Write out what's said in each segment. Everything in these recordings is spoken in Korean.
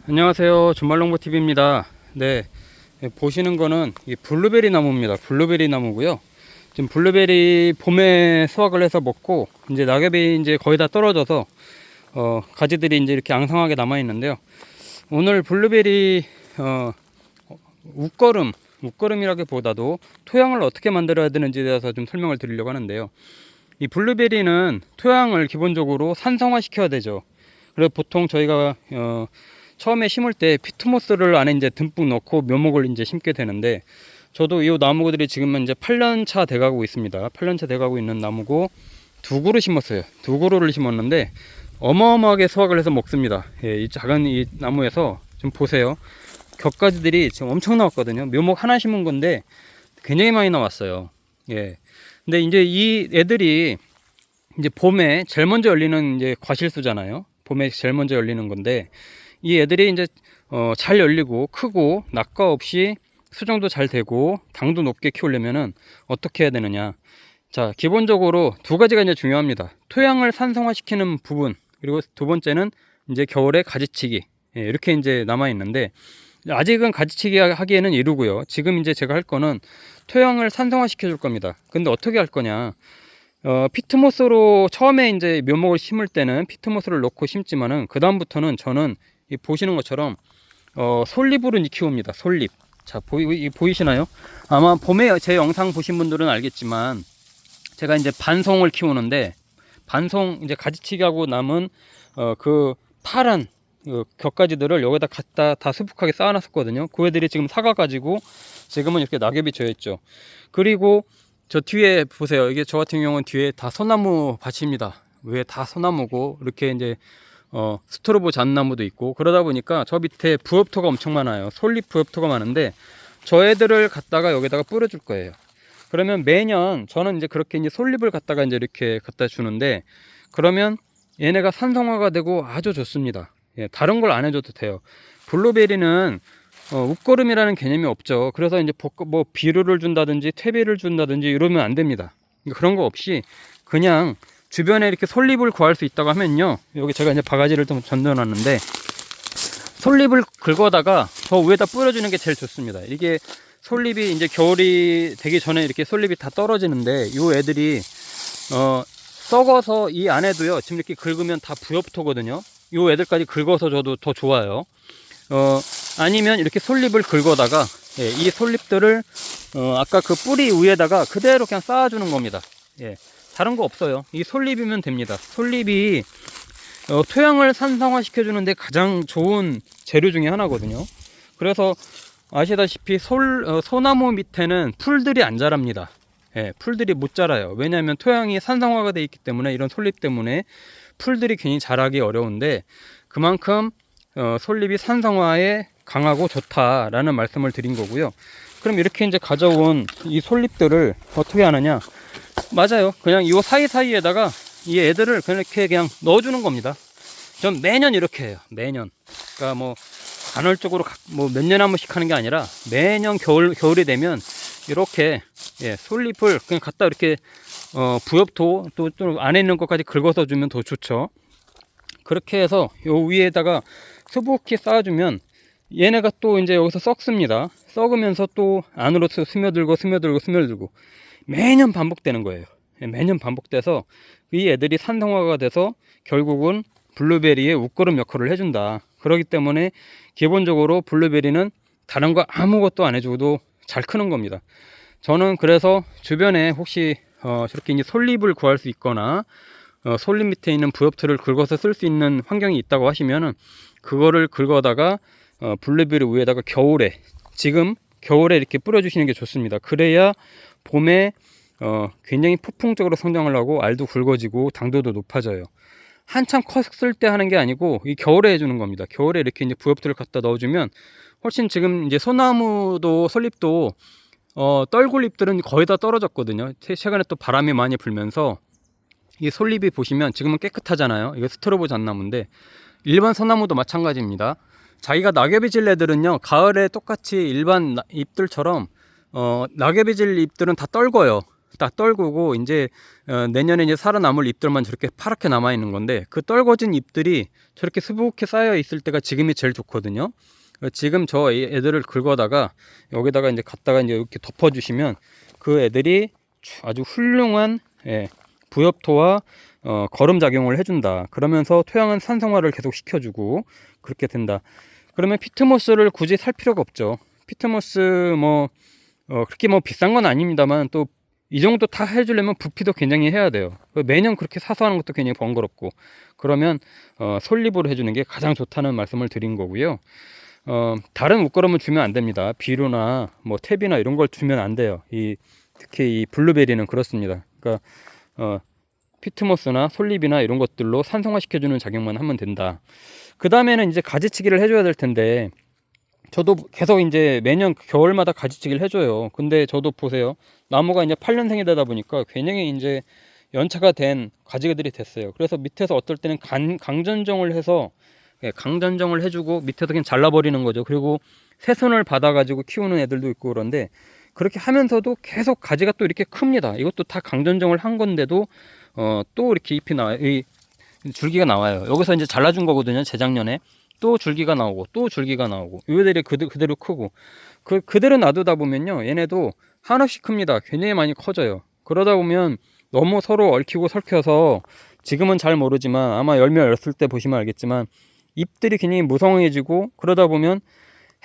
안녕하세요. 준말농부TV입니다. 네, 보시는 거는 이 블루베리 나무입니다. 블루베리 나무고요. 지금 블루베리 봄에 수확을 해서 먹고 이제 낙엽이 이제 거의 다 떨어져서 가지들이 이제 이렇게 앙상하게 남아 있는데요. 오늘 블루베리 웃거름이라기보다도 토양을 어떻게 만들어야 되는지에 대해서 좀 설명을 드리려고 하는데요. 이 블루베리는 토양을 기본적으로 산성화 시켜야 되죠. 그래서 보통 저희가 처음에 심을 때 피트모스를 안에 이제 듬뿍 넣고 묘목을 이제 심게 되는데, 저도 이 나무들이 지금은 이제 8년 차 돼가고 있습니다. 8년 차 돼가고 있는 나무고 두 그루 심었어요. 두 그루를 심었는데 어마어마하게 수확을 해서 먹습니다. 예, 이 작은 이 나무에서 좀 보세요. 격가지들이 지금 엄청 나왔거든요. 묘목 하나 심은 건데 굉장히 많이 나왔어요. 예. 근데 이제 이 애들이 이제 봄에 제일 먼저 열리는 이제 과실수잖아요. 봄에 제일 먼저 열리는 건데, 이 애들이 이제 잘 열리고 크고 낙과 없이 수정도 잘 되고 당도 높게 키우려면은 어떻게 해야 되느냐. 자, 기본적으로 두 가지가 이제 중요합니다. 토양을 산성화시키는 부분, 그리고 두 번째는 이제 겨울에 가지치기. 예, 이렇게 이제 남아 있는데, 아직은 가지치기 하기에는 이르고요. 지금 이제 제가 할 거는 토양을 산성화시켜 줄 겁니다. 근데 어떻게 할 거냐. 피트모스로 처음에 이제 묘목을 심을 때는 피트모스를 넣고 심지만은 그 다음부터는 저는 이 보시는 것처럼 솔잎으로 키웁니다. 솔잎. 자, 보이시나요? 아마 봄에 제 영상 보신 분들은 알겠지만 제가 이제 반송을 키우는데, 반송 이제 가지치기 하고 남은 그 파란 격가지들을 여기다 갖다 다 수북하게 쌓아놨었거든요. 그 애들이 지금 사가가지고 지금은 이렇게 낙엽이 져있죠. 그리고 저 뒤에 보세요. 이게 저 같은 경우는 뒤에 다 소나무 밭입니다. 왜 다 소나무고 이렇게 이제 스트로보 잣나무도 있고 그러다 보니까 저 밑에 부엽토가 엄청 많아요. 솔잎 부엽토가 많은데 저 애들을 갖다가 여기다가 뿌려줄 거예요. 그러면 매년 저는 이제 그렇게 이제 솔잎을 갖다가 이제 이렇게 갖다 주는데, 그러면 얘네가 산성화가 되고 아주 좋습니다. 예, 다른 걸 안 해줘도 돼요. 블루베리는 웃거름이라는 개념이 없죠. 그래서 이제 뭐 비료를 준다든지 퇴비를 준다든지 이러면 안 됩니다. 그런 거 없이 그냥 주변에 이렇게 솔잎을 구할 수 있다고 하면요, 여기 제가 이제 바가지를 좀 던져놨는데 솔잎을 긁어다가 저 위에다 뿌려주는 게 제일 좋습니다. 이게 솔잎이 이제 겨울이 되기 전에 이렇게 솔잎이 다 떨어지는데, 이 애들이 썩어서 이 안에도요, 지금 이렇게 긁으면 다 부엽토거든요. 이 애들까지 긁어서 줘도 더 좋아요. 아니면 이렇게 솔잎을 긁어다가, 예, 이 솔잎들을 아까 그 뿌리 위에다가 그대로 그냥 쌓아주는 겁니다. 예, 다른 거 없어요. 이 솔잎이면 됩니다. 솔잎이 토양을 산성화 시켜주는데 가장 좋은 재료 중에 하나거든요. 그래서 아시다시피 소나무 밑에는 풀들이 안 자랍니다. 예, 풀들이 못 자라요. 왜냐하면 토양이 산성화가 되어 있기 때문에, 이런 솔잎 때문에 풀들이 괜히 자라기 어려운데, 그만큼 솔잎이 산성화에 강하고 좋다라는 말씀을 드린 거고요. 그럼 이렇게 이제 가져온 이 솔잎들을 어떻게 하느냐. 맞아요. 그냥 이 사이사이에다가 이 애들을 그렇게 그냥 넣어주는 겁니다. 전 매년 이렇게 해요. 매년. 그러니까 뭐 간헐적으로 뭐 몇 년에 한 번씩 하는 게 아니라 매년 겨울이 되면 이렇게, 예, 솔잎을 그냥 갖다 이렇게 부엽토 또 좀 안에 있는 것까지 긁어서 주면 더 좋죠. 그렇게 해서 요 위에다가 수북히 쌓아주면 얘네가 또 이제 여기서 썩습니다. 썩으면서 또 안으로 스며들고 매년 반복되는 거예요. 매년 반복돼서 이 애들이 산성화가 돼서 결국은 블루베리의 웃거름 역할을 해준다. 그렇기 때문에 기본적으로 블루베리는 다른 거 아무것도 안 해줘도 잘 크는 겁니다. 저는 그래서 주변에 혹시 저렇게 이제 솔잎을 구할 수 있거나 솔잎 밑에 있는 부엽토를 긁어서 쓸 수 있는 환경이 있다고 하시면은 그거를 긁어다가 블루베리 위에다가 지금 겨울에 이렇게 뿌려주시는 게 좋습니다. 그래야 봄에 굉장히 폭풍적으로 성장을 하고 알도 굵어지고 당도도 높아져요. 한참 컸을 때 하는 게 아니고 이 겨울에 해주는 겁니다. 겨울에 이렇게 이제 부엽토를 갖다 넣어주면 훨씬, 지금 이제 소나무도 솔잎도 떨굴잎들은 거의 다 떨어졌거든요. 최근에 또 바람이 많이 불면서 이 솔잎이 보시면 지금은 깨끗하잖아요. 이거 스트로보 잣나무인데 일반 소나무도 마찬가지입니다. 자기가 낙엽이 질 애들은요, 가을에 똑같이 일반 잎들처럼 낙엽이 질 잎들은 다 떨궈요. 다 떨구고 이제 내년에 이제 살아남을 잎들만 저렇게 파랗게 남아 있는 건데, 그 떨궈진 잎들이 저렇게 수북히 쌓여 있을 때가 지금이 제일 좋거든요. 지금 저 애들을 긁어다가 여기다가 이제 갖다가 이제 이렇게 덮어주시면 그 애들이 아주 훌륭한 부엽토와 거름 작용을 해준다. 그러면서 토양은 산성화를 계속 시켜주고 그렇게 된다. 그러면 피트모스를 굳이 살 필요가 없죠. 피트모스 그렇게 비싼 건 아닙니다만, 또 이 정도 다 해주려면 부피도 굉장히 해야 돼요. 매년 그렇게 사서 하는 것도 굉장히 번거롭고, 그러면 솔잎으로 해주는 게 가장 좋다는 말씀을 드린 거고요. 다른 옷걸음을 주면 안 됩니다. 비료나 탭이나 이런 걸 주면 안 돼요. 특히 이 블루베리는 그렇습니다. 그러니까 피트모스나 솔잎이나 이런 것들로 산성화 시켜주는 작용만 하면 된다. 그 다음에는 이제 가지치기를 해줘야 될 텐데, 저도 계속 이제 매년 겨울마다 가지치기를 해줘요. 근데 저도 보세요. 나무가 이제 8년생이 되다 보니까 굉장히 이제 연차가 된 가지들이 됐어요. 그래서 밑에서 어떨 때는 강전정을 해서 강전정을 해주고 밑에서 그냥 잘라버리는 거죠. 그리고 새순을 받아가지고 키우는 애들도 있고 그런데, 그렇게 하면서도 계속 가지가 또 이렇게 큽니다. 이것도 다 강전정을 한 건데도 또 이렇게 잎이 줄기가 나와요. 여기서 이제 잘라준 거거든요. 재작년에. 또 줄기가 나오고 또 줄기가 나오고, 이들이 그대로 크고, 그대로 놔두다 보면요, 얘네도 한없이 큽니다. 굉장히 많이 커져요. 그러다 보면 너무 서로 얽히고 설켜서, 지금은 잘 모르지만 아마 열매 열었을 때 보시면 알겠지만 잎들이 굉장히 무성해지고, 그러다 보면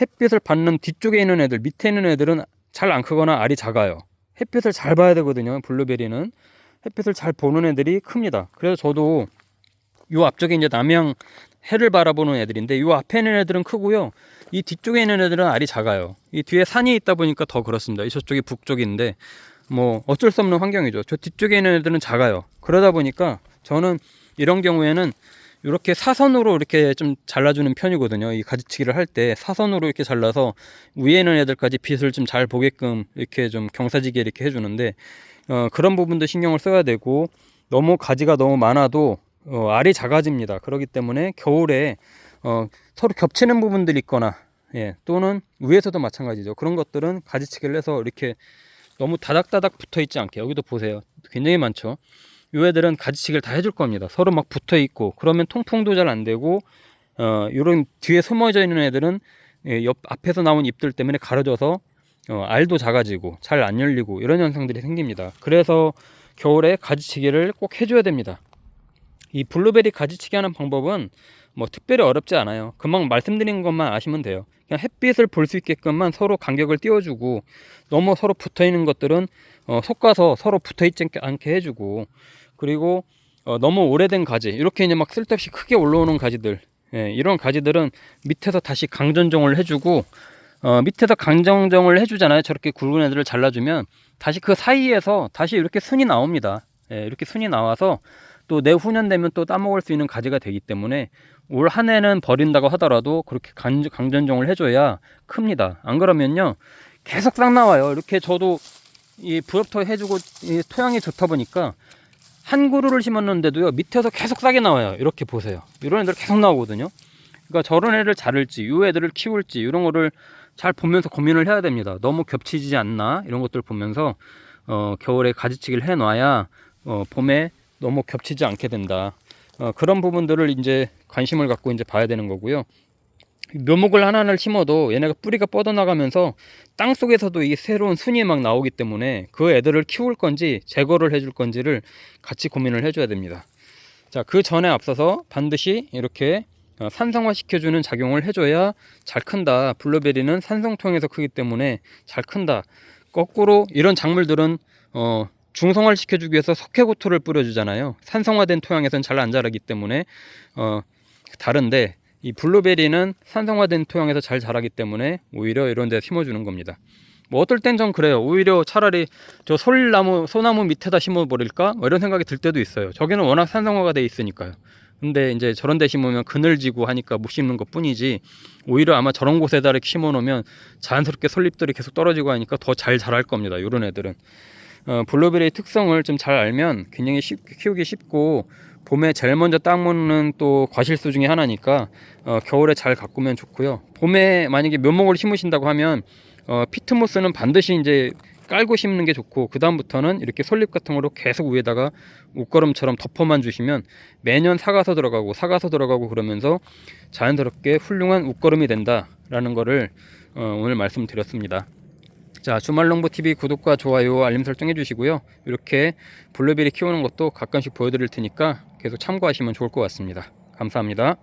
햇빛을 받는 뒤쪽에 있는 애들, 밑에 있는 애들은 잘 안 크거나 알이 작아요. 햇빛을 잘 봐야 되거든요. 블루베리는 햇빛을 잘 보는 애들이 큽니다. 그래서 저도 요 앞쪽에 이제 남양 해를 바라보는 애들인데, 요 앞에 있는 애들은 크고요, 이 뒤쪽에 있는 애들은 알이 작아요. 이 뒤에 산이 있다 보니까 더 그렇습니다. 저쪽이 북쪽인데 어쩔 수 없는 환경이죠. 저 뒤쪽에 있는 애들은 작아요. 그러다 보니까 저는 이런 경우에는 이렇게 사선으로 이렇게 좀 잘라주는 편이거든요. 이 가지치기를 할 때 사선으로 이렇게 잘라서 위에 있는 애들까지 빛을 좀 잘 보게끔 이렇게 좀 경사지게 이렇게 해주는데, 그런 부분도 신경을 써야 되고, 너무 가지가 너무 많아도 알이 작아집니다. 그렇기 때문에 겨울에 서로 겹치는 부분들이 있거나, 또는 위에서도 마찬가지죠. 그런 것들은 가지치기를 해서 이렇게 너무 다닥다닥 붙어 있지 않게, 여기도 보세요. 굉장히 많죠. 이 애들은 가지치기를 다 해줄 겁니다. 서로 막 붙어 있고, 그러면 통풍도 잘 안 되고, 이런 뒤에 숨어져 있는 애들은 옆 앞에서 나온 잎들 때문에 가려져서 알도 작아지고 잘 안 열리고, 이런 현상들이 생깁니다. 그래서 겨울에 가지치기를 꼭 해줘야 됩니다. 이 블루베리 가지치기 하는 방법은 특별히 어렵지 않아요. 금방 말씀드린 것만 아시면 돼요. 그냥 햇빛을 볼 수 있게끔만 서로 간격을 띄워주고, 너무 서로 붙어 있는 것들은 솎아서 서로 붙어 있지 않게 해주고, 그리고 너무 오래된 가지, 이렇게 이제 막 쓸데없이 크게 올라오는 가지들, 이런 가지들은 밑에서 다시 강전정을 해주고, 밑에서 강전정을 해주잖아요. 저렇게 굵은 애들을 잘라주면 다시 그 사이에서 다시 이렇게 순이 나옵니다. 이렇게 순이 나와서 또 내후년 되면 또 따먹을 수 있는 가지가 되기 때문에, 올 한 해는 버린다고 하더라도 그렇게 강전정을 해줘야 큽니다. 안 그러면요 계속 싹 나와요. 이렇게 저도 이 부엽토 해주고 이 토양이 좋다 보니까 한 그루를 심었는데도요, 밑에서 계속 싹이 나와요. 이렇게 보세요. 이런 애들 계속 나오거든요. 그러니까 저런 애를 자를지 이 애들을 키울지 이런 거를 잘 보면서 고민을 해야 됩니다. 너무 겹치지 않나 이런 것들 보면서 겨울에 가지치기를 해놔야 봄에 너무 겹치지 않게 된다. 그런 부분들을 이제 관심을 갖고 이제 봐야 되는 거고요. 묘목을 하나를 심어도 얘네가 뿌리가 뻗어나가면서 땅 속에서도 이 새로운 순이 막 나오기 때문에 그 애들을 키울 건지 제거를 해줄 건지를 같이 고민을 해줘야 됩니다. 자, 그 전에 앞서서 반드시 이렇게 산성화 시켜주는 작용을 해줘야 잘 큰다. 블루베리는 산성통에서 크기 때문에 잘 큰다. 거꾸로 이런 작물들은 중성화를 시켜주기 위해서 석회고토를 뿌려주잖아요. 산성화된 토양에서는 잘 안 자라기 때문에 다른데, 이 블루베리는 산성화된 토양에서 잘 자라기 때문에 오히려 이런 데 심어주는 겁니다. 어떨 땐 전 그래요. 오히려 차라리 저 소나무 밑에다 심어버릴까? 이런 생각이 들 때도 있어요. 저기는 워낙 산성화가 돼 있으니까요. 근데 이제 저런 데 심으면 그늘지고 하니까 못 심는 것 뿐이지, 오히려 아마 저런 곳에다 이렇게 심어 놓으면 자연스럽게 솔잎들이 계속 떨어지고 하니까 더 잘 자랄 겁니다. 이런 애들은 블루베리의 특성을 좀 잘 알면 굉장히 키우기 쉽고, 봄에 제일 먼저 따먹는 또 과실수 중에 하나니까 겨울에 잘 가꾸면 좋고요. 봄에 만약에 묘목을 심으신다고 하면 피트모스는 반드시 이제 깔고 심는 게 좋고, 그 다음부터는 이렇게 솔잎 같은 거로 계속 위에다가 옷걸음처럼 덮어만 주시면 매년 사가서 들어가고 그러면서 자연스럽게 훌륭한 옷걸음이 된다라는 거를 오늘 말씀드렸습니다. 자, 주말농부TV 구독과 좋아요, 알림 설정 해주시고요. 이렇게 블루베리 키우는 것도 가끔씩 보여드릴 테니까 계속 참고하시면 좋을 것 같습니다. 감사합니다.